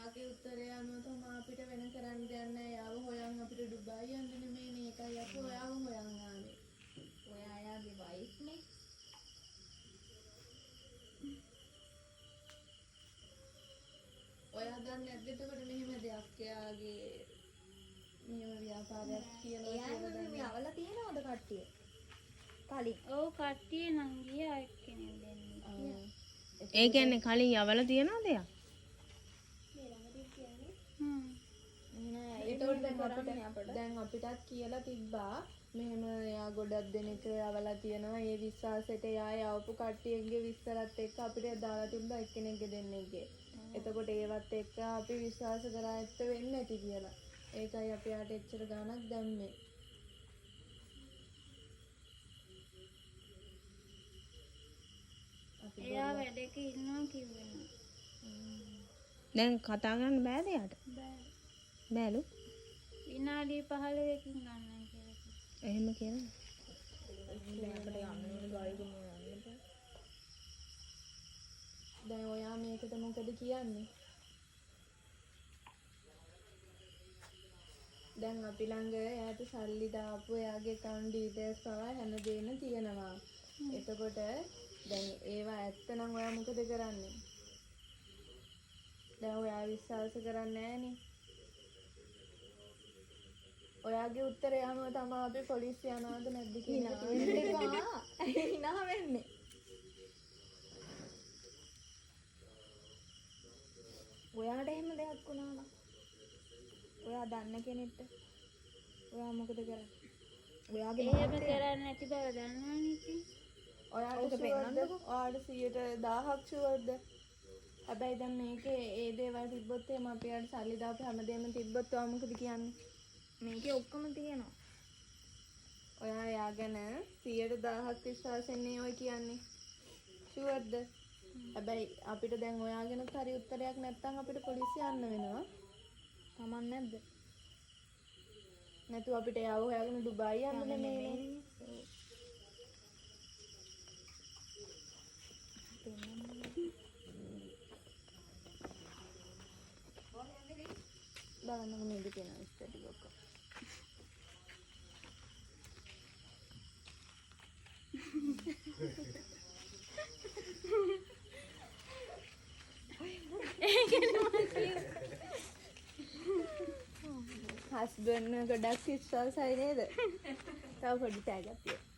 ඔයාගේ උත්තරය අනුව තමයි අපිට වෙන කරන්න දෙයක් නැහැ. යාව හොයන් අපිට ඩුබායි යන්න නෙමෙයිනේ. ඒකයි අපි ඔයාව හොයන් ආවේ. ඔයා යාගේ වයිෆ් නේ. ඔයා දන්නේ නැද්ද එතකොට මෙහෙම දෙයක් එයාගේ මෙහෙම ව්‍යාපාරයක් කියලා එයා නම් මේ අවල තියනවද කට්ටිය? කලින්. ඔව් කට්ටිය නම් ගියා එක්කෙනෙක් දෙන්නේ. ඒ කියන්නේ කලින් යවලා තියනවද යා? දැන් අපිටත් කියලා තිබ්බා මෙහෙම එයා ගොඩක් දෙනෙක් යවලා තියනවා. ඒ විශ්වාසයට එයා යවපු කට්ටියගේ විස්තරත් එක්ක අපිට දාලා තිබ්බා එක්කෙනෙක්ගේ දෙන්නෙක්ගේ. එතකොට ඒවත් එක්ක අපි විශ්වාස කරා ඇත්ත වෙන්නේ නැති කියලා. ඒකයි අපි යාට එච්චර ගාණක් දැම්මේ. එයා වැඩක ඉන්නවා කිව්වේ. දැන් කතා කරන්න බෑද යාට? බෑ. බෑලු. විනාඩි 15කින් ගන්නම් කියලා. එහෙම කියනවා. දැන් ඔයා මේකට මොකද කියන්නේ? දැන් අපි ළඟ එයාට සල්ලි දාපු එයාගේ account details පවා හැමදේම තියෙනවා. එතකොට දැන් ඒවා ඇත්ත නම් ඔයා මොකද කරන්නේ? දැන් ඔයා විශ්වාස කරන්නේ නැහනේ. ඔයාගේ උත්තරය අනුව තමයි අපි පොලිසිය යනවද නැද්ද කියලා හිනා වෙන්නේ. ඔයාට එහෙම දෙයක් වුණා නම් ඔයා දන්න කෙනෙක්ට ඔයා මොකද කරන්නේ? ඔයාගේ එහෙම කරන්නේ නැති බව දන්නවනේ ඉතින්. ඔයාට පෙන්නන්නකො. ඔයාට 1000ක් ෂුවර්ද? හැබැයි දැන් මේකේ ඒ දේවල් තිබ්බොත් එහෙම අපි යාට සල්ලි දාපු හැමදේම තිබ්බොත් ඔයා මොකද කියන්නේ? මේකේ ඔක්කොම තියෙනවා. ඔයා යා ගැන 1000ක් විශ්වාසෙන්නේ ඔය කියන්නේ. ෂුවර්ද? හැබැයි අපිට දැන් ඔයා ගැන හරි උත්තරයක් නැත්නම් අපිට පොලිසිය යන්න වෙනවා. තමන් නැද්ද? නැතු අපිට යාව හොයාගෙන ඩුබායි යන්න නෙමෙයිනේ. බලන්න මේක තියෙනවා ඉස්සරහ ඔක්කොම. හස්බන්ඩ් ගොඩක් විශ්වාසයි නේද? තව පොඩි ටැග් එකක් තියෙනවා.